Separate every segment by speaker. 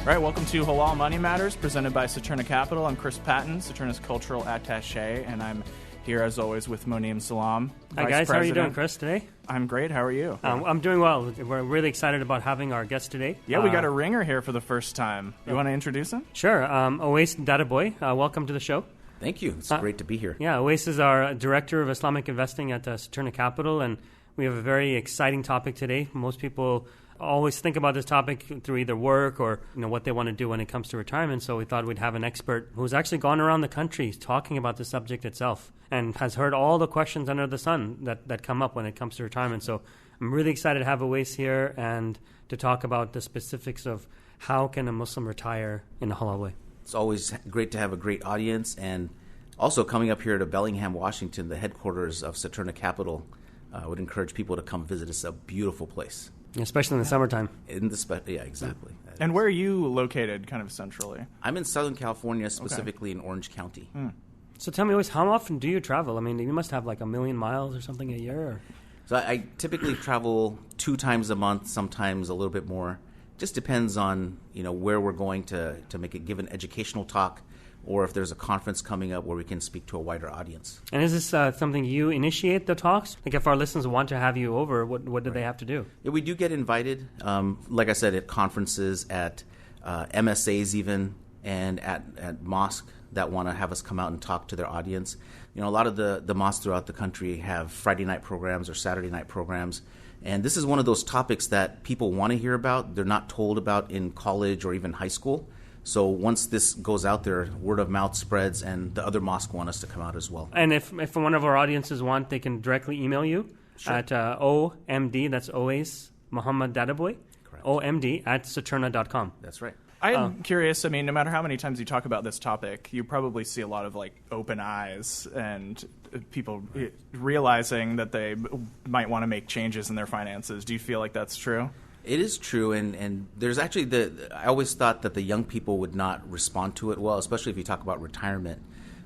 Speaker 1: All right, welcome to Halal Money Matters, presented by Saturna Capital. I'm Chris Patton, Saturna's cultural attaché, and I'm here, as always, with Monem Salam,
Speaker 2: Hi,
Speaker 1: Vice
Speaker 2: guys.
Speaker 1: President.
Speaker 2: How are you doing, Chris, today?
Speaker 1: I'm great. How are you?
Speaker 2: I'm doing well. We're really excited about having our guest today.
Speaker 1: Yeah, we got a ringer here for the first time. You want to introduce him?
Speaker 2: Sure. Owaiz Dadabhoy, welcome to the show.
Speaker 3: Thank you. It's great to be here.
Speaker 2: Yeah, Owaiz is our Director of Islamic Investing at Saturna Capital, and we have a very exciting topic today. Most people always think about this topic through either work or what they want to do when it comes to retirement. So we thought we'd have an expert who's actually gone around the country talking about the subject itself and has heard all the questions under the sun that come up when it comes to retirement. So I'm really excited to have Owaiz here and to talk about the specifics of how can a Muslim retire in a halal way.
Speaker 3: It's always great to have a great audience, and also coming up here to Bellingham, Washington, the headquarters of Saturna Capital. I would encourage people to come visit. It's a beautiful place.
Speaker 2: Especially in the summertime.
Speaker 3: Yeah, exactly.
Speaker 1: And where are you located, kind of centrally?
Speaker 3: I'm in Southern California, specifically in Orange County.
Speaker 2: So tell me, Owaiz, how often do you travel? I mean, you must have like 1 million miles or something a year. Or?
Speaker 3: So I typically travel 2 times a month, sometimes a little bit more. Just depends on where we're going to make a given educational talk, or if there's a conference coming up where we can speak to a wider audience.
Speaker 2: And is this something you initiate the talks? Like if our listeners want to have you over, what do they have to do?
Speaker 3: Yeah, we do get invited, like I said, at conferences, at MSAs even, and at mosques that want to have us come out and talk to their audience. A lot of the mosques throughout the country have Friday night programs or Saturday night programs. And this is one of those topics that people want to hear about. They're not told about in college or even high school. So once this goes out there, word of mouth spreads, and the other mosques want us to come out as well.
Speaker 2: And if one of our audiences want, they can directly email you at OMD, that's Owaiz Muhammad Dadabhoy, OMD at Saturna.com.
Speaker 3: That's right.
Speaker 1: I'm curious, I mean, no matter how many times you talk about this topic, you probably see a lot of open eyes and people realizing that they might want to make changes in their finances. Do you feel like that's true?
Speaker 3: It is true, and there's actually I always thought that the young people would not respond to it well, especially if you talk about retirement.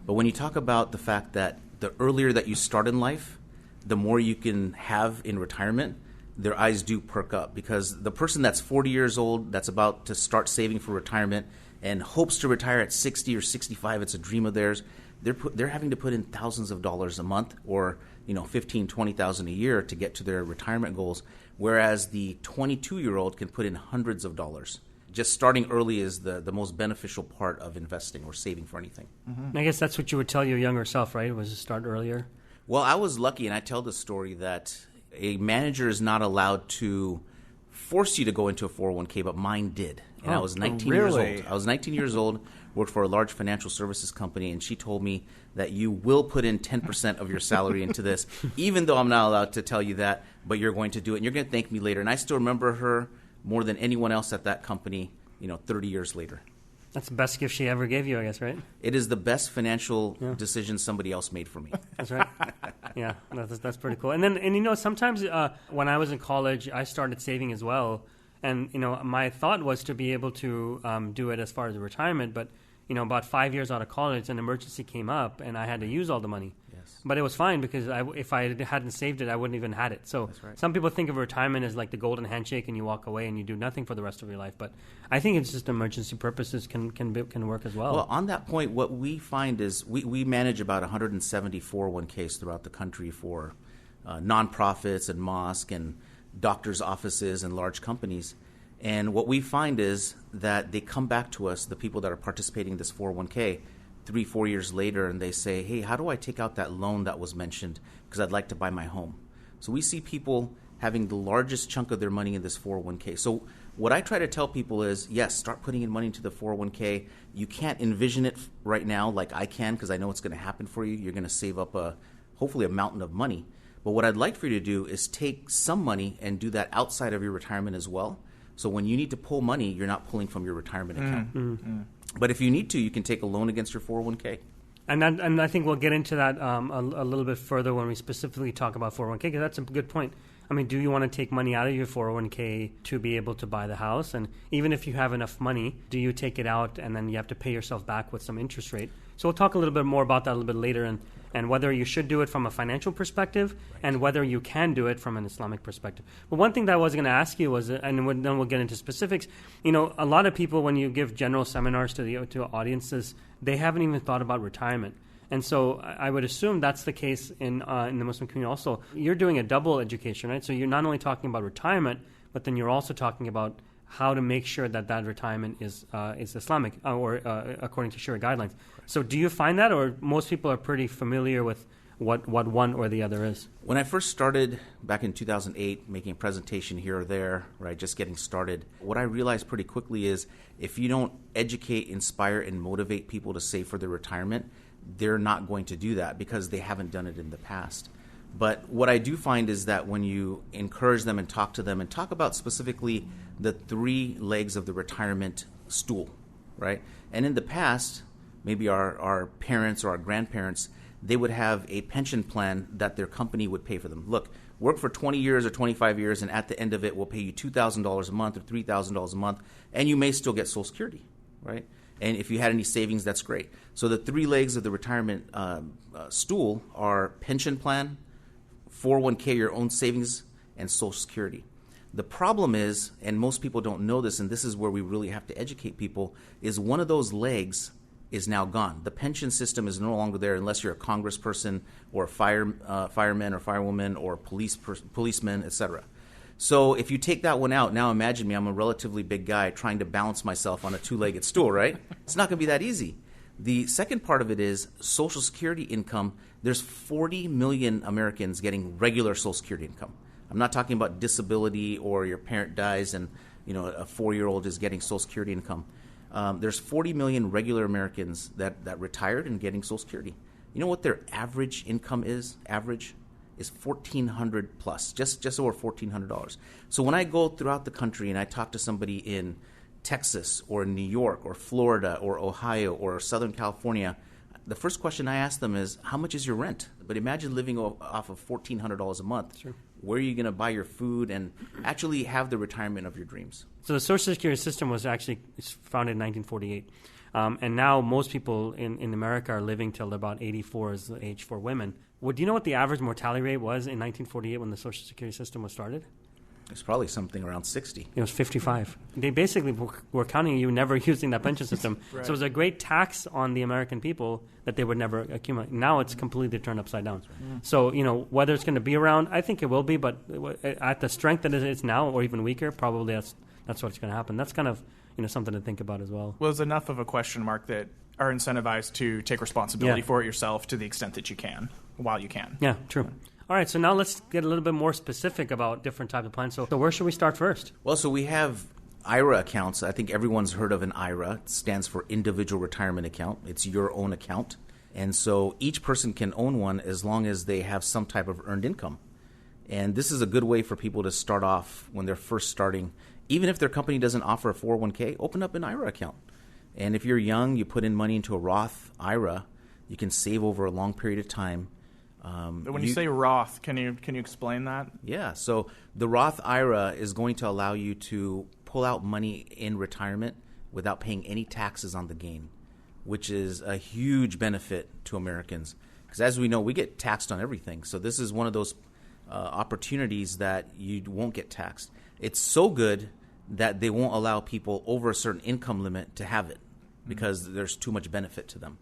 Speaker 3: But when you talk about the fact that the earlier that you start in life, the more you can have in retirement, their eyes do perk up, because the person that's 40 years old, that's about to start saving for retirement and hopes to retire at 60 or 65, it's a dream of theirs, they're having to put in thousands of dollars a month, or $15,000, $20,000 a year to get to their retirement goals, whereas the 22-year-old can put in hundreds of dollars. Just starting early is the most beneficial part of investing or saving for anything.
Speaker 2: Mm-hmm. I guess that's what you would tell your younger self, right? Was to start earlier?
Speaker 3: Well, I was lucky, and I tell the story that a manager is not allowed to force you to go into a 401k, but mine did. And I was 19 years old. I was 19 years old, worked for a large financial services company, and she told me that you will put in 10% of your salary into this, even though I'm not allowed to tell you that, but you're going to do it, and you're going to thank me later. And I still remember her more than anyone else at that company, 30 years later.
Speaker 2: That's the best gift she ever gave you, I guess, right?
Speaker 3: It is the best financial decision somebody else made for me.
Speaker 2: That's right. Yeah, that's pretty cool. And sometimes when I was in college, I started saving as well. And, my thought was to be able to do it as far as retirement. But, about 5 years out of college, an emergency came up and I had to use all the money. Yes. But it was fine because if I hadn't saved it, I wouldn't even had it. So Some people think of retirement as like the golden handshake and you walk away and you do nothing for the rest of your life. But I think it's just emergency purposes can work as well.
Speaker 3: Well, on that point, what we find is we manage about 170 401ks throughout the country for nonprofits and mosques and doctors' offices and large companies. And what we find is that they come back to us, the people that are participating in this 401k, 3-4 years later, and they say, hey, how do I take out that loan that was mentioned because I'd like to buy my home? So we see people having the largest chunk of their money in this 401k. So what I try to tell people is, yes, start putting in money into the 401k. You can't envision it right now like I can, because I know it's going to happen for you. You're going to save up hopefully a mountain of money. But what I'd like for you to do is take some money and do that outside of your retirement as well. So when you need to pull money, you're not pulling from your retirement account. Mm-hmm. But if you need to, you can take a loan against your 401k.
Speaker 2: And I think we'll get into that a little bit further when we specifically talk about 401k, because that's a good point. I mean, do you want to take money out of your 401k to be able to buy the house? And even if you have enough money, do you take it out and then you have to pay yourself back with some interest rate? So we'll talk a little bit more about that a little bit later, and whether you should do it from a financial perspective and whether you can do it from an Islamic perspective. But one thing that I was going to ask you was, and then we'll get into specifics, a lot of people, when you give general seminars to audiences, they haven't even thought about retirement. And so I would assume that's the case in the Muslim community also. You're doing a double education, right? So you're not only talking about retirement, but then you're also talking about how to make sure that retirement is Islamic or according to Sharia guidelines. So do you find that, or most people are pretty familiar with what one or the other is?
Speaker 3: When I first started back in 2008, making a presentation here or there, right, just getting started, what I realized pretty quickly is if you don't educate, inspire, and motivate people to save for their retirement, they're not going to do that because they haven't done it in the past. But what I do find is that when you encourage them and talk to them and talk about specifically the 3 legs of the retirement stool, right? And in the past, maybe our parents or our grandparents, they would have a pension plan that their company would pay for them. Look, work for 20 years or 25 years, and at the end of it, we'll pay you $2,000 a month or $3,000 a month, and you may still get Social Security, right? And if you had any savings, that's great. So the 3 legs of the retirement stool are pension plan, 401k, your own savings, and Social Security. The problem is, and most people don't know this, and this is where we really have to educate people, is one of those legs is now gone. The pension system is no longer there unless you're a congressperson or a fireman or firewoman or policeman, etc. So if you take that one out, now imagine me, I'm a relatively big guy trying to balance myself on a 2-legged stool, right? It's not going to be that easy. The second part of it is Social Security income. There's 40 million Americans getting regular Social Security income. I'm not talking about disability or your parent dies and a 4-year-old is getting Social Security income. There's 40 million regular Americans that retired and getting Social Security. You know what their average income is? Average is $1,400 plus, just over $1,400. So when I go throughout the country and I talk to somebody in Texas or New York or Florida or Ohio or Southern California, the first question I ask them is, how much is your rent? But imagine living off of $1,400 a month.
Speaker 2: Sure.
Speaker 3: Where are you going to buy your food and actually have the retirement of your dreams?
Speaker 2: So the Social Security system was actually founded in 1948. And now most people in America are living till about 84 is the age for women. Do you know what the average mortality rate was in 1948 when the Social Security system was started?
Speaker 3: It's probably something around 60.
Speaker 2: It was 55. They basically were counting you never using that pension system.
Speaker 1: Right.
Speaker 2: So it was a great tax on the American people that they would never accumulate. Now it's completely turned upside down. Right. So, whether it's going to be around, I think it will be, but at the strength that it is now or even weaker, probably that's what's going to happen. That's kind of something to think about as well.
Speaker 1: Well, it's enough of a question mark that are incentivized to take responsibility for it yourself to the extent that you can, while you can.
Speaker 2: Yeah, true. All right, so now let's get a little bit more specific about different types of plans. So where should we start first?
Speaker 3: Well, so we have IRA accounts. I think everyone's heard of an IRA. It stands for Individual Retirement Account. It's your own account. And so each person can own one as long as they have some type of earned income. And this is a good way for people to start off when they're first starting. Even if their company doesn't offer a 401k, open up an IRA account. And if you're young, you put in money into a Roth IRA, you can save over a long period of time.
Speaker 1: When you say Roth, can you explain that?
Speaker 3: Yeah, so the Roth IRA is going to allow you to pull out money in retirement without paying any taxes on the gain, which is a huge benefit to Americans. Because as we know, we get taxed on everything. So this is one of those opportunities that you won't get taxed. It's so good that they won't allow people over a certain income limit to have it because there's too much benefit to them.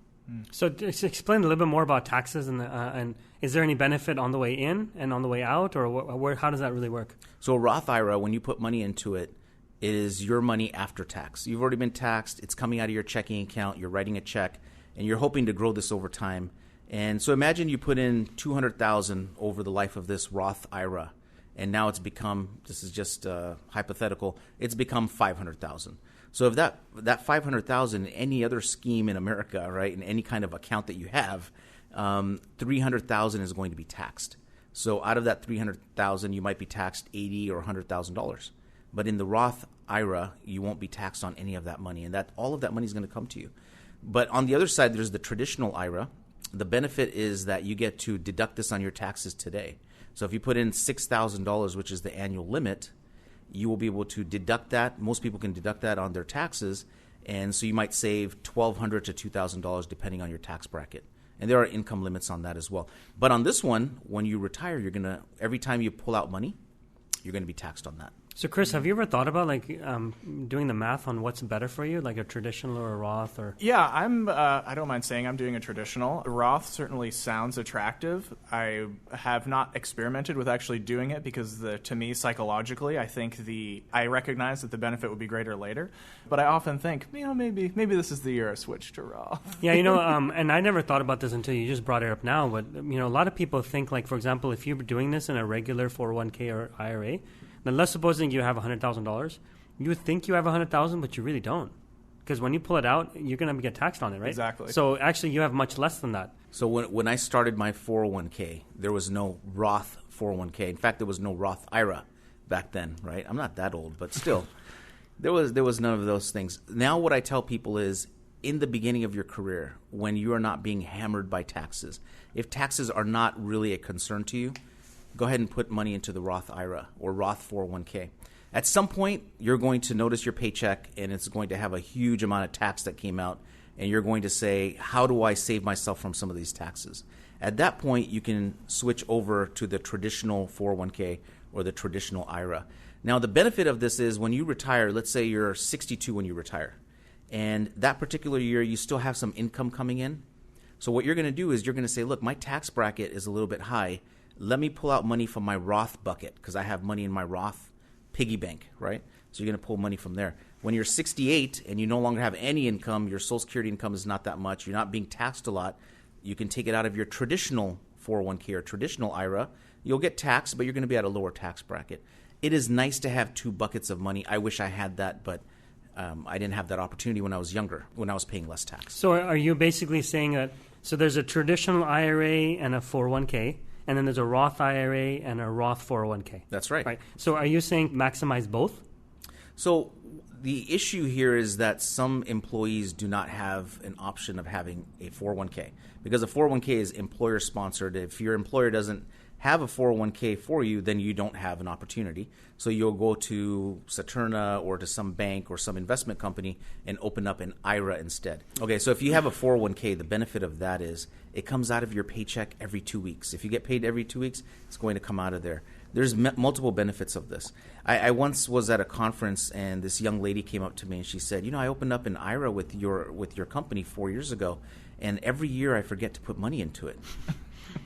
Speaker 2: So just explain a little bit more about taxes and is there any benefit on the way in and on the way out, or how does that really work?
Speaker 3: So a Roth IRA, when you put money into it, it is your money after tax. You've already been taxed. It's coming out of your checking account. You're writing a check, and you're hoping to grow this over time. And so imagine you put in $200,000 over the life of this Roth IRA, and now it's become, this is just hypothetical, it's become $500,000. So if that $500,000 in any other scheme in America, right, in any kind of account that you have, $300,000 is going to be taxed. So out of that $300,000, you might be taxed $80,000 or $100,000. But in the Roth IRA, you won't be taxed on any of that money, and that all of that money is going to come to you. But on the other side, there's the traditional IRA, the benefit is that you get to deduct this on your taxes today. So if you put in $6,000, which is the annual limit, you will be able to deduct that. Most people can deduct that on their taxes. And so you might save $1,200 to $2,000 depending on your tax bracket. And there are income limits on that as well. But on this one, when you retire, you're going to, every time you pull out money, you're going to be taxed on that.
Speaker 2: So, Chris, have you ever thought about doing the math on what's better for you, like a traditional or a Roth? Or
Speaker 1: Yeah, I don't mind saying I'm doing a traditional. Roth certainly sounds attractive. I have not experimented with actually doing it because to me, psychologically, I recognize that the benefit would be greater later. But I often think, maybe this is the year I switch to Roth.
Speaker 2: Yeah, and I never thought about this until you just brought it up now. But a lot of people think, like, for example, if you're doing this in a regular 401k or IRA. Now, let's supposing you have $100,000. You would think you have $100,000, but you really don't. Because when you pull it out, you're going to get taxed on it, right?
Speaker 1: Exactly.
Speaker 2: So actually, you have much less than that.
Speaker 3: So when I started my 401k, there was no Roth 401k. In fact, there was no Roth IRA back then, right? I'm not that old, but still, there was none of those things. Now what I tell people is, in the beginning of your career, when you are not being hammered by taxes, if taxes are not really a concern to you, go ahead and put money into the Roth IRA or Roth 401k. At some point, you're going to notice your paycheck, and it's going to have a huge amount of tax that came out, and you're going to say, how do I save myself from some of these taxes? At that point, you can switch over to the traditional 401k or the traditional IRA. Now, the benefit of this is when you retire, let's say you're 62 when you retire, and that particular year, you still have some income coming in. So what you're going to do is you're going to say, look, my tax bracket is a little bit high. Let me pull out money from my Roth bucket because I have money in my Roth piggy bank, right? So you're going to pull money from there. When you're 68 and you no longer have any income, your Social Security income is not that much, you're not being taxed a lot, you can take it out of your traditional 401k or traditional IRA. You'll get taxed, but you're going to be at a lower tax bracket. It is nice to have two buckets of money. I wish I had that, but I didn't have that opportunity when I was younger, when I was paying less tax.
Speaker 2: So are you basically saying that, so there's a traditional IRA and a 401k, and then there's a Roth IRA and a Roth 401k.
Speaker 3: That's right.
Speaker 2: Right. So are you saying maximize both?
Speaker 3: So the issue here is that some employees do not have an option of having a 401k because a 401k is employer sponsored. If your employer doesn't have a 401k for you, then you don't have an opportunity. So you'll go to Saturna or to some bank or some investment company and open up an IRA instead. Okay, so if you have a 401k, the benefit of that is it comes out of your paycheck every 2 weeks. If you get paid every 2 weeks, it's going to come out of there. There's multiple benefits of this. I once was at a conference and this young lady came up to me and she said, I opened up an IRA with your company 4 years ago, and every year I forget to put money into it.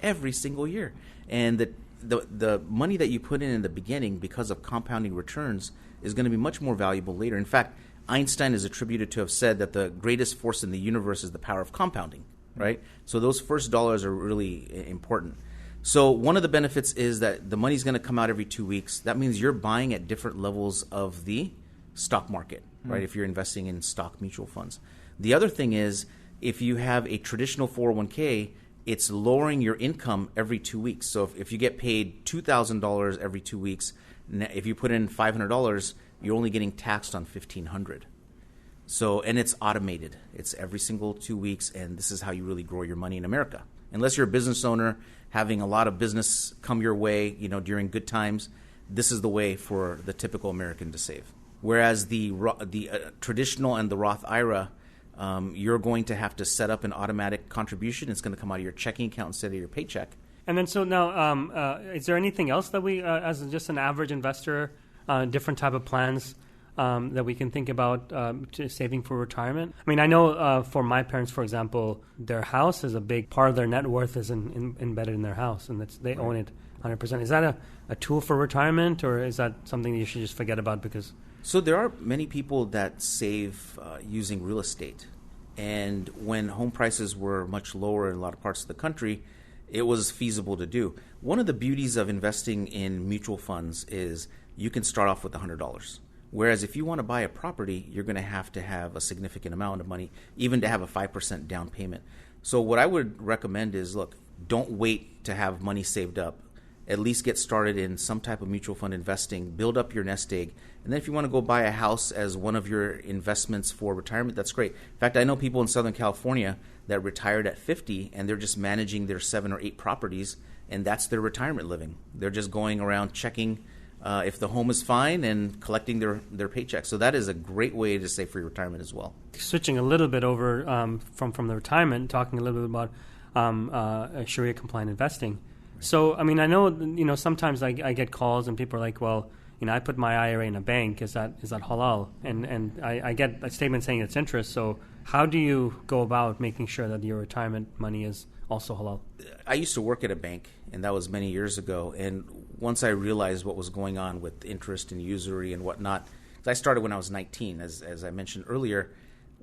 Speaker 3: Every single year. And the money that you put in the beginning because of compounding returns is going to be much more valuable later. In fact, Einstein is attributed to have said that the greatest force in the universe is the power of compounding, right? So those first dollars are really important. So one of the benefits is that the money's going to come out every 2 weeks. That means you're buying at different levels of the stock market, right, if you're investing in stock mutual funds. The other thing is if you have a traditional 401k, it's lowering your income every 2 weeks. So if you get paid $2,000 every 2 weeks, if you put in $500, you're only getting taxed on $1,500. So, and it's automated. It's every single 2 weeks, and this is how you really grow your money in America. Unless you're a business owner having a lot of business come your way, during good times, this is the way for the typical American to save. Whereas the traditional and the Roth IRA, you're going to have to set up an automatic contribution. It's going to come out of your checking account instead of your paycheck.
Speaker 2: And then so now, is there anything else that we, as just an average investor, different type of plans that we can think about saving for retirement? I mean, I know for my parents, for example, their house is a big part of their net worth is embedded in their house, and they own it 100%. Is that a tool for retirement, or is that something that you should just forget about because...
Speaker 3: So there are many people that save using real estate. And when home prices were much lower in a lot of parts of the country, it was feasible to do. One of the beauties of investing in mutual funds is you can start off with $100. Whereas if you want to buy a property, you're going to have a significant amount of money, even to have a 5% down payment. So what I would recommend is, look, don't wait to have money saved up. at least get started in some type of mutual fund investing, build up your nest egg. And then if you want to go buy a house as one of your investments for retirement, that's great. In fact, I know people in Southern California that retired at 50 and they're just managing their 7 or 8 properties, and that's their retirement living. They're just going around checking if the home is fine and collecting their paycheck. So that is a great way to save for your retirement as well.
Speaker 2: Switching a little bit over from the retirement, talking a little bit about Sharia compliant investing. So, I mean, I know, sometimes I get calls and people are like, well, I put my IRA in a bank. Is that halal? And I get a statement saying it's interest. So how do you go about making sure that your retirement money is also halal?
Speaker 3: I used to work at a bank, and that was many years ago. And once I realized what was going on with interest and usury and whatnot, I started when I was 19, as I mentioned earlier.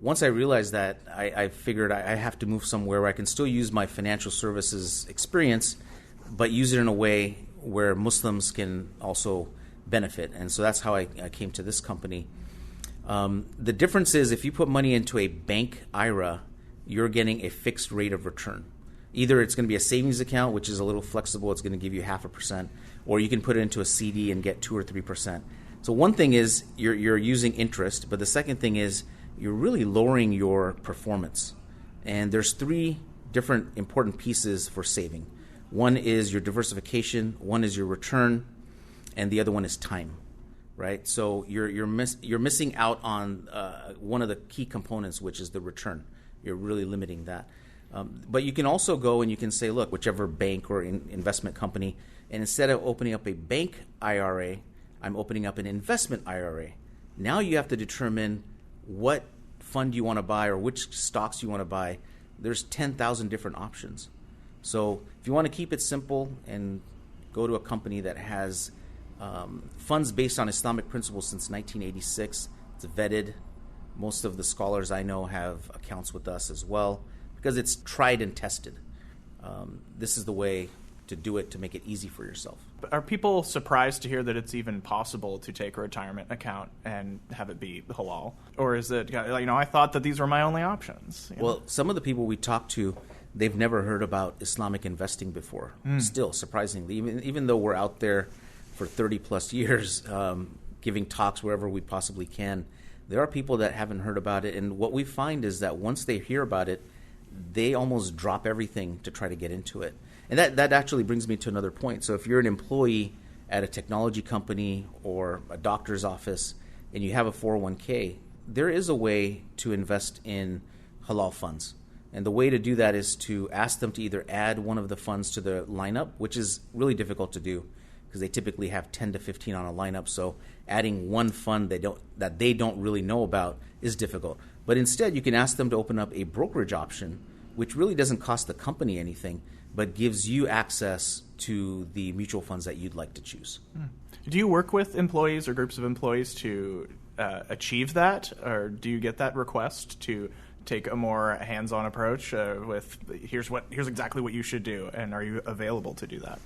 Speaker 3: Once I realized that, I figured I have to move somewhere where I can still use my financial services experience, but use it in a way where Muslims can also benefit. And so that's how I came to this company. The difference is if you put money into a bank IRA, you're getting a fixed rate of return. Either it's going to be a savings account, which is a little flexible, it's going to give you 0.5%, or you can put it into a CD and get 2 or 3%. So one thing is you're using interest, but the second thing is you're really lowering your performance. And there's 3 different important pieces for saving. One is your diversification, one is your return, and the other one is time, right? So you're missing out on one of the key components, which is the return. You're really limiting that. But you can also go and you can say, look, whichever bank or investment company, and instead of opening up a bank IRA, I'm opening up an investment IRA. Now you have to determine what fund you want to buy or which stocks you want to buy. There's 10,000 different options. So if you want to keep it simple and go to a company that has funds based on Islamic principles since 1986, it's vetted. Most of the scholars I know have accounts with us as well because it's tried and tested. This is the way to do it to make it easy for yourself.
Speaker 1: Are people surprised to hear that it's even possible to take a retirement account and have it be halal? Or is it, I thought that these were my only options?
Speaker 3: Well, some of the people we talk to, they've never heard about Islamic investing before. Still, surprisingly, even though we're out there for 30 plus years giving talks wherever we possibly can, there are people that haven't heard about it. And what we find is that once they hear about it, they almost drop everything to try to get into it. And that actually brings me to another point. So if you're an employee at a technology company or a doctor's office and you have a 401k, there is a way to invest in halal funds. And the way to do that is to ask them to either add one of the funds to the lineup, which is really difficult to do because they typically have 10 to 15 on a lineup. So adding one fund that they don't really know about is difficult. But instead, you can ask them to open up a brokerage option, which really doesn't cost the company anything, but gives you access to the mutual funds that you'd like to choose.
Speaker 1: Do you work with employees or groups of employees to achieve that? Or do you get that request to take a more hands-on approach with here's exactly what you should do, and are you available to do that?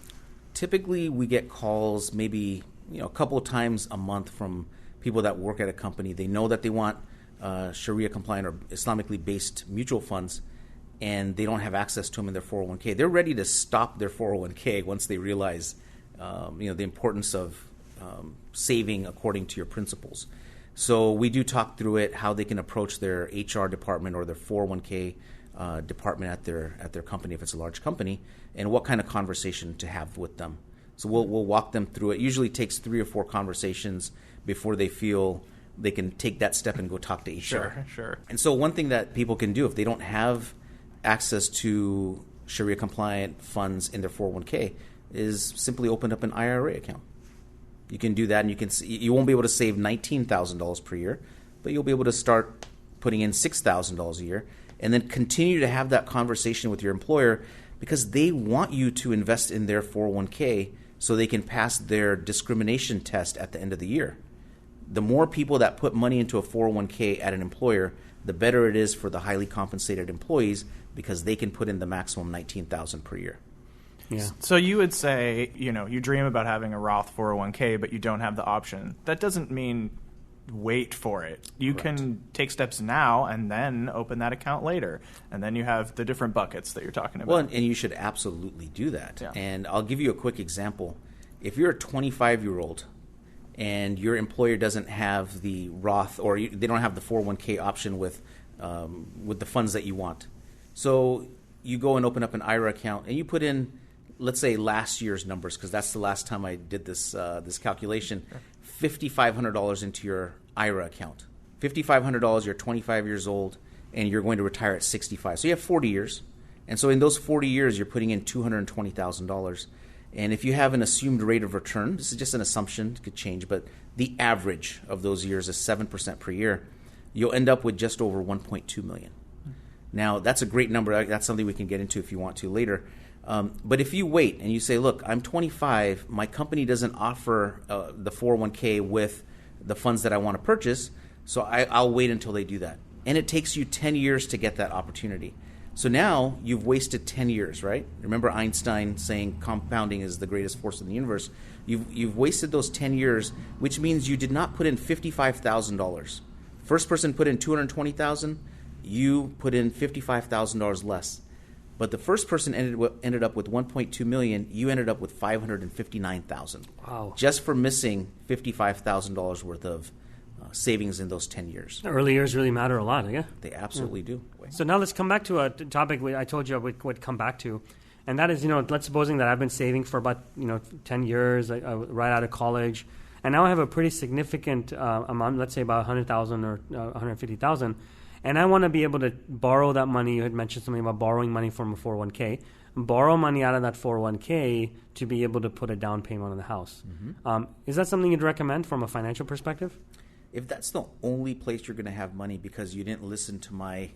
Speaker 3: Typically, we get calls maybe a couple of times a month from people that work at a company. They know that they want Sharia compliant or Islamically based mutual funds, and they don't have access to them in their 401k. They're ready to stop their 401k once they realize the importance of saving according to your principles. So we do talk through it, how they can approach their HR department or their 401k department at their company if it's a large company, and what kind of conversation to have with them. So we'll walk them through it. Usually takes 3 or 4 conversations before they feel they can take that step and go talk to HR.
Speaker 1: Sure.
Speaker 3: And so one thing that people can do if they don't have access to Sharia compliant funds in their 401k is simply open up an IRA account. You can do that, and you won't be able to save $19,000 per year, but you'll be able to start putting in $6,000 a year, and then continue to have that conversation with your employer because they want you to invest in their 401k so they can pass their discrimination test at the end of the year. The more people that put money into a 401k at an employer, the better it is for the highly compensated employees because they can put in the maximum $19,000 per year.
Speaker 2: Yeah.
Speaker 1: So you would say, you dream about having a Roth 401k, but you don't have the option. That doesn't mean wait for it. You
Speaker 3: Correct.
Speaker 1: can take steps now and then open that account later. And then you have the different buckets that you're talking about.
Speaker 3: Well, and you should absolutely do that.
Speaker 1: Yeah.
Speaker 3: And I'll give you a quick example. If you're a 25-year-old and your employer doesn't have the Roth or they don't have the 401k option with the funds that you want, so you go and open up an IRA account and you put in, let's say, last year's numbers, because that's the last time I did this this calculation, $5,500 into your IRA account. $5,500, you're 25 years old, and you're going to retire at 65. So you have 40 years. And so in those 40 years, you're putting in $220,000. And if you have an assumed rate of return, this is just an assumption, it could change, but the average of those years is 7% per year, you'll end up with just over $1.2 million. Now, that's a great number. That's something we can get into if you want to later. But if you wait and you say, look, I'm 25, my company doesn't offer the 401k with the funds that I want to purchase, so I'll wait until they do that. And it takes you 10 years to get that opportunity. So now you've wasted 10 years, right? Remember Einstein saying compounding is the greatest force in the universe. You've wasted those 10 years, which means you did not put in $55,000. First person put in $220,000, you put in $55,000 less. But the first person ended up with $1.2 million. You ended up with $559,000.
Speaker 2: Wow!
Speaker 3: Just for missing $55,000 worth of savings in those 10 years.
Speaker 2: The early years really matter a lot, yeah?
Speaker 3: They absolutely do.
Speaker 2: So now let's come back to a topic I told you I would come back to. And that is, let's supposing that I've been saving for about, 10 years, right out of college. And now I have a pretty significant amount, let's say about $100,000 or $150,000. And I want to be able to borrow that money. You had mentioned something about borrowing money from a 401k. Borrow money out of that 401k to be able to put a down payment on the house. Mm-hmm. Is that something you'd recommend from a financial perspective?
Speaker 3: If that's the only place you're going to have money because you didn't listen to my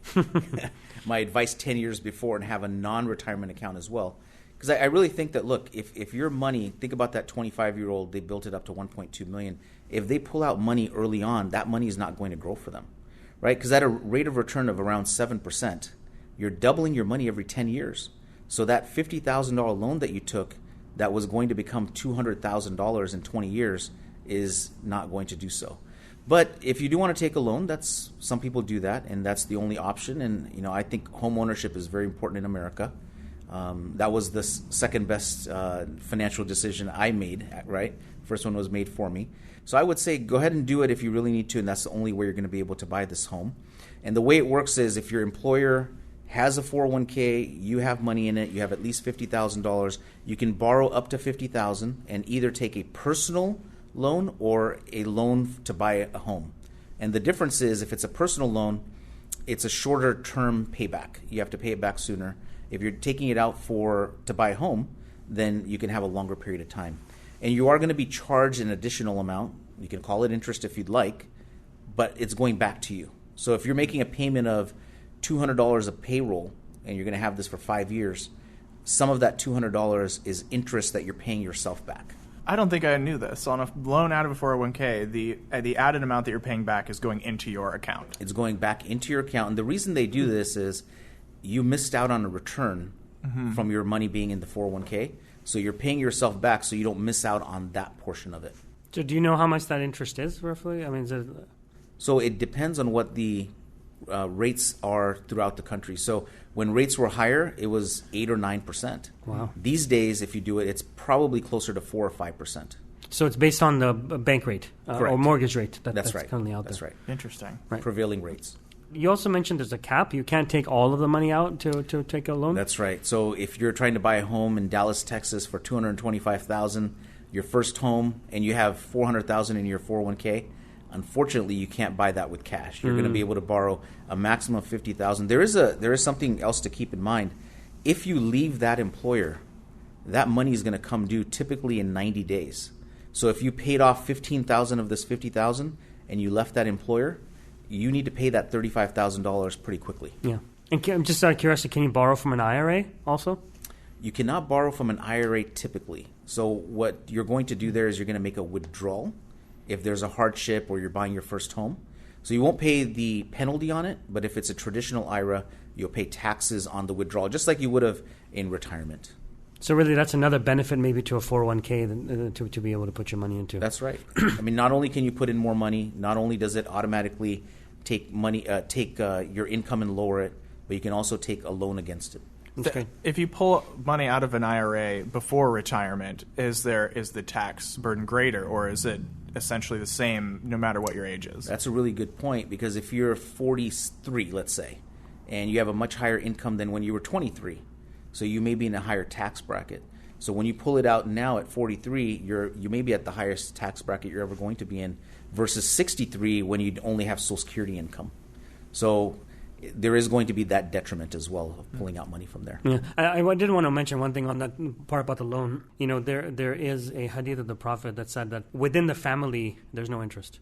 Speaker 3: my advice 10 years before and have a non-retirement account as well. Because I really think that, look, if your money, think about that 25-year-old, they built it up to $1.2 million. If they pull out money early on, that money is not going to grow for them, right? Because at a rate of return of around 7%, you're doubling your money every 10 years. So that $50,000 loan that you took that was going to become $200,000 in 20 years is not going to do so. But if you do want to take a loan, that's some people do that, and that's the only option. And I think home ownership is very important in America. That was the second best financial decision I made. Right, first one was made for me. So I would say go ahead and do it if you really need to, and that's the only way you're going to be able to buy this home. And the way it works is if your employer has a 401k, you have money in it, you have at least $50,000, you can borrow up to $50,000 and either take a personal loan or a loan to buy a home. And the difference is if it's a personal loan, it's a shorter term payback. You have to pay it back sooner. If you're taking it out to buy a home, then you can have a longer period of time. And you are going to be charged an additional amount. You can call it interest if you'd like, but it's going back to you. So if you're making a payment of $200 of payroll and you're going to have this for 5 years, some of that $200 is interest that you're paying yourself back.
Speaker 1: I don't think I knew this. On a loan out of a 401k, the added amount that you're paying back is going into your account.
Speaker 3: It's going back into your account. And the reason they do this is you missed out on a return from your money being in the 401k. So you're paying yourself back so you don't miss out on that portion of it.
Speaker 2: So do you know how much that interest is, roughly? I mean,
Speaker 3: So it depends on what the rates are throughout the country. So when rates were higher, it was 8 or 9%.
Speaker 2: Wow.
Speaker 3: These days, if you do it, it's probably closer to 4 or 5%.
Speaker 2: So it's based on the bank rate or mortgage rate. That's
Speaker 3: right.
Speaker 2: currently out there.
Speaker 3: That's right.
Speaker 1: Interesting.
Speaker 2: Right.
Speaker 3: Prevailing rates.
Speaker 2: You also mentioned there's a cap. You can't take all of the money out to take a loan?
Speaker 3: That's right. So if you're trying to buy a home in Dallas, Texas for $225,000, your first home, and you have $400,000 in your 401k, unfortunately, you can't buy that with cash. You're going to be able to borrow a maximum of $50,000. There is something else to keep in mind. If you leave that employer, that money is going to come due typically in 90 days. So if you paid off $15,000 of this $50,000 and you left that employer, you need to pay that $35,000 pretty quickly.
Speaker 2: Yeah. And I'm just out of curiosity, can you borrow from an IRA also?
Speaker 3: You cannot borrow from an IRA typically. So what you're going to do there is you're going to make a withdrawal if there's a hardship or you're buying your first home. So you won't pay the penalty on it, but if it's a traditional IRA, you'll pay taxes on the withdrawal, just like you would have in retirement.
Speaker 2: So really, that's another benefit maybe to a 401k to be able to put your money into.
Speaker 3: That's right. I mean, not only can you put in more money, not only does it automatically take your income and lower it, but you can also take a loan against it.
Speaker 1: If you pull money out of an IRA before retirement, is the tax burden greater, or is it essentially the same no matter what your age is?
Speaker 3: That's a really good point, because if you're 43, let's say, and you have a much higher income than when you were 23, so you may be in a higher tax bracket. So when you pull it out now at 43, you may be at the highest tax bracket you're ever going to be in, versus 63 when you only have Social Security income. So there is going to be that detriment as well of pulling out money from there.
Speaker 2: Yeah, I did want to mention one thing on that part about the loan. There is a hadith of the Prophet that said that within the family, there's no interest.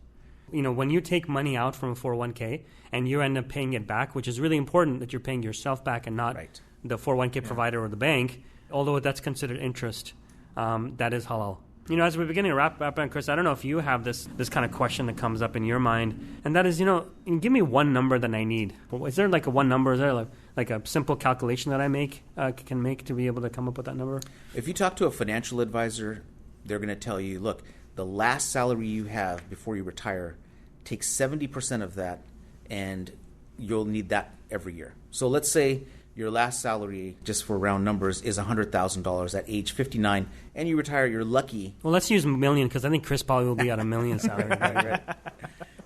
Speaker 2: When you take money out from a 401k and you end up paying it back, which is really important that you're paying yourself back and not the 401k provider or the bank, although that's considered interest, that is halal. As we're beginning to wrap up, and Chris, I don't know if you have this kind of question that comes up in your mind, and that is, give me one number that I need. Is there like a one number? Is there like a simple calculation that I can make to be able to come up with that number?
Speaker 3: If you talk to a financial advisor, they're going to tell you, look, the last salary you have before you retire, take 70% of that, and you'll need that every year. So let's say your last salary, just for round numbers, is $100,000 at age 59, and you retire, you're lucky.
Speaker 2: Well, let's use $1 million, because I think Chris probably will be at $1 million salary.
Speaker 3: Right.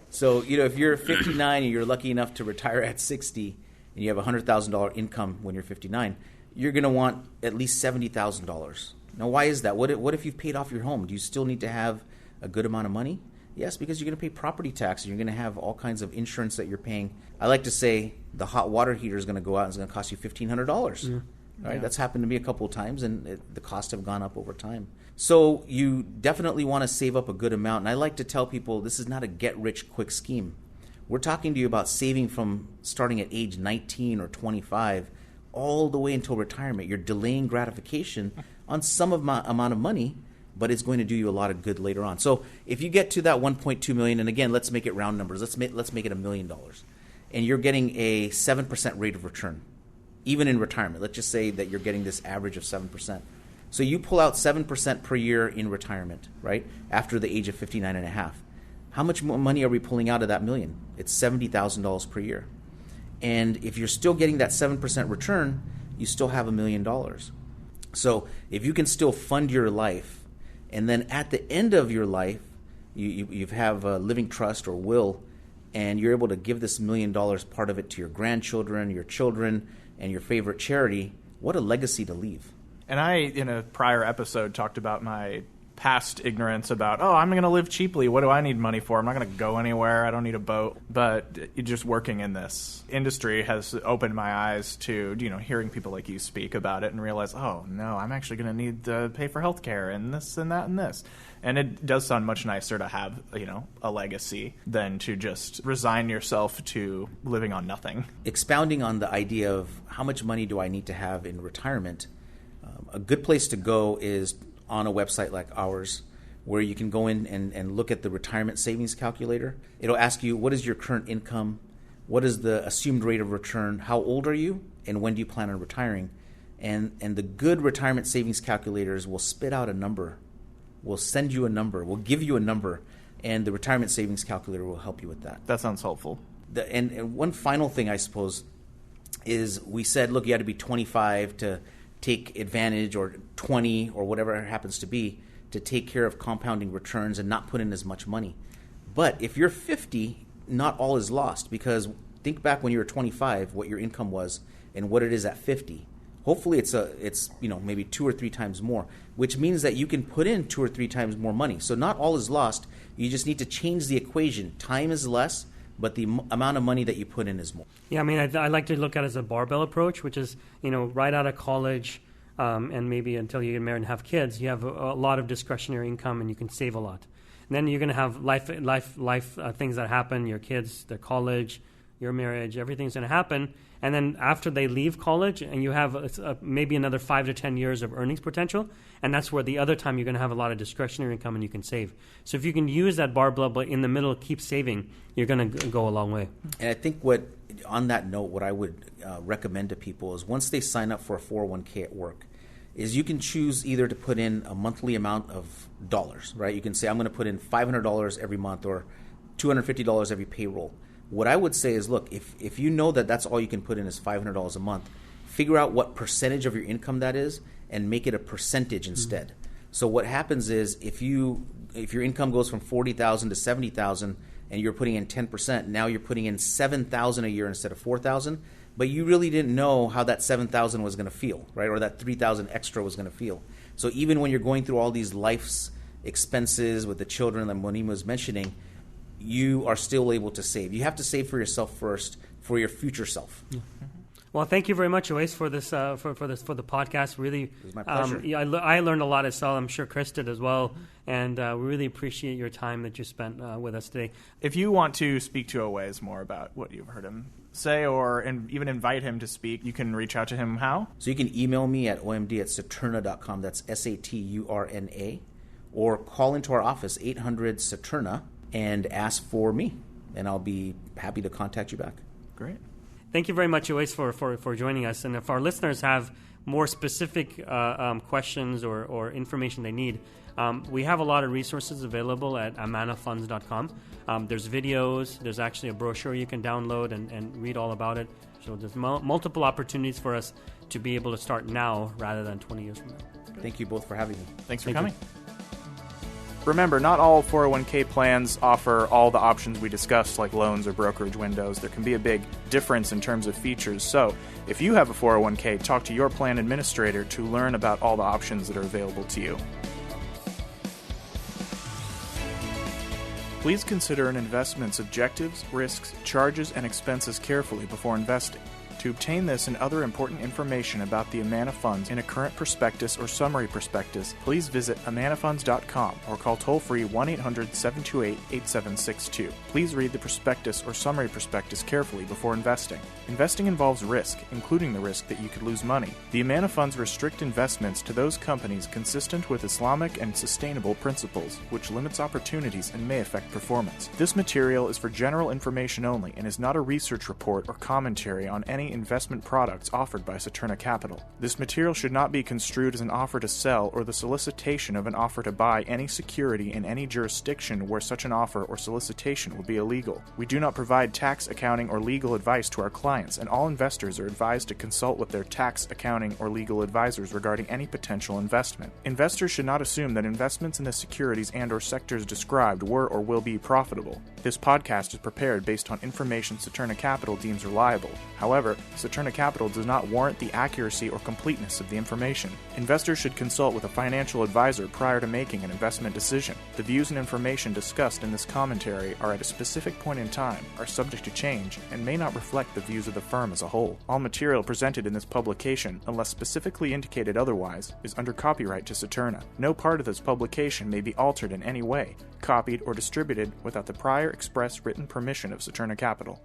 Speaker 3: So, if you're 59 and you're lucky enough to retire at 60, and you have $100,000 income when you're 59, you're going to want at least $70,000. Now, why is that? What if you've paid off your home? Do you still need to have a good amount of money? Yes, because you're going to pay property tax. You're going to have all kinds of insurance that you're paying. I like to say the hot water heater is going to go out and it's going to cost you $1,500. Right? Yeah. That's happened to me a couple of times, and the costs have gone up over time. So you definitely want to save up a good amount. And I like to tell people this is not a get-rich-quick scheme. We're talking to you about saving from starting at age 19 or 25 all the way until retirement. You're delaying gratification on some amount of money, but it's going to do you a lot of good later on. So if you get to that 1.2 million, and again, let's make it round numbers. Let's make it $1 million, and you're getting a 7% rate of return, even in retirement. Let's just say that you're getting this average of 7%. So you pull out 7% per year in retirement, right, after the age of 59 and a half. How much more money are we pulling out of that million? It's $70,000 per year. And if you're still getting that 7% return, you still have $1 million. So if you can still fund your life, and then at the end of your life, you have a living trust or will, and you're able to give this $1 million, part of it, to your grandchildren, your children, and your favorite charity, what a legacy to leave.
Speaker 1: And I, in a prior episode, talked about my past ignorance about, I'm going to live cheaply. What do I need money for? I'm not going to go anywhere. I don't need a boat. But just working in this industry has opened my eyes to, hearing people like you speak about it and realize, oh, no, I'm actually going to need to pay for healthcare and this and that and this. And it does sound much nicer to have, a legacy than to just resign yourself to living on nothing.
Speaker 3: Expounding on the idea of how much money do I need to have in retirement, a good place to go is on a website like ours, where you can go in and look at the retirement savings calculator. It'll ask you, what is your current income? What is the assumed rate of return? How old are you? And when do you plan on retiring? And the good retirement savings calculators will spit out a number, will send you a number, will give you a number, and the retirement savings calculator will help you with that.
Speaker 1: That sounds helpful.
Speaker 3: And one final thing, I suppose, is we said, look, you had to be 25 to take advantage, or 20 or whatever it happens to be, to take care of compounding returns and not put in as much money. But if you're 50, not all is lost, because think back when you were 25, what your income was and what it is at 50. Hopefully it's maybe 2 or 3 times more, which means that you can put in 2 or 3 times more money. So not all is lost. You just need to change the equation. Time is less, but the amount of money that you put in is more.
Speaker 2: Yeah, I mean, I like to look at it as a barbell approach, which is, right out of college and maybe until you get married and have kids, you have a lot of discretionary income and you can save a lot. And then you're going to have life things that happen, your kids, their college, your marriage, everything's going to happen. And then after they leave college, and you have maybe another 5 to 10 years of earnings potential, and that's where the other time you're going to have a lot of discretionary income and you can save. So if you can use that barbell, but in the middle keep saving, you're going to go a long way.
Speaker 3: And I think on that note, what I would recommend to people is once they sign up for a 401k at work, is you can choose either to put in a monthly amount of dollars, right? You can say, I'm going to put in $500 every month or $250 every payroll. What I would say is, look, if you know that that's all you can put in is $500 a month, figure out what percentage of your income that is and make it a percentage instead. So what happens is if your income goes from $40,000 to $70,000 and you're putting in 10%, now you're putting in $7,000 a year instead of $4,000, but you really didn't know how that $7,000 was going to feel, right? Or that $3,000 extra was going to feel. So even when you're going through all these life's expenses with the children that Monem was mentioning, you are still able to save. You have to save for yourself first, for your future self.
Speaker 2: Yeah. Well, thank you very much, Owaiz, for this for the podcast. Really,
Speaker 3: it was my pleasure.
Speaker 2: I learned a lot as well. I'm sure Chris did as well, and we really appreciate your time that you spent with us today.
Speaker 1: If you want to speak to Owaiz more about what you've heard him say, or even invite him to speak, you can reach out to him how?
Speaker 3: So you can email me at omd@saturna.com. That's SATURNA, or call into our office 800 Saturna and ask for me, and I'll be happy to contact you back.
Speaker 1: Great.
Speaker 2: Thank you very much, Owaiz, for joining us. And if our listeners have more specific questions or information they need, we have a lot of resources available at amanafunds.com. There's videos. There's actually a brochure you can download and read all about it. So there's multiple opportunities for us to be able to start now rather than 20 years from now.
Speaker 3: Thank you both for having me.
Speaker 1: Thanks for coming. Remember, not all 401k plans offer all the options we discussed, like loans or brokerage windows. There can be a big difference in terms of features. So, if you have a 401k, talk to your plan administrator to learn about all the options that are available to you. Please consider an investment's objectives, risks, charges, and expenses carefully before investing. To obtain this and other important information about the Amana Funds in a current prospectus or summary prospectus, please visit amanafunds.com or call toll-free 1-800-728-8762. Please read the prospectus or summary prospectus carefully before investing. Investing involves risk, including the risk that you could lose money. The Amana Funds restrict investments to those companies consistent with Islamic and sustainable principles, which limits opportunities and may affect performance. This material is for general information only and is not a research report or commentary on any investment products offered by Saturna Capital. This material should not be construed as an offer to sell or the solicitation of an offer to buy any security in any jurisdiction where such an offer or solicitation would be illegal. We do not provide tax, accounting, or legal advice to our clients, and all investors are advised to consult with their tax, accounting, or legal advisors regarding any potential investment. Investors should not assume that investments in the securities and/or sectors described were or will be profitable. This podcast is prepared based on information Saturna Capital deems reliable. However, Saturna Capital does not warrant the accuracy or completeness of the information. Investors should consult with a financial advisor prior to making an investment decision. The views and information discussed in this commentary are at a specific point in time, are subject to change, and may not reflect the views of the firm as a whole. All material presented in this publication, unless specifically indicated otherwise, is under copyright to Saturna. No part of this publication may be altered in any way, copied, or distributed without the prior express written permission of Saturna Capital.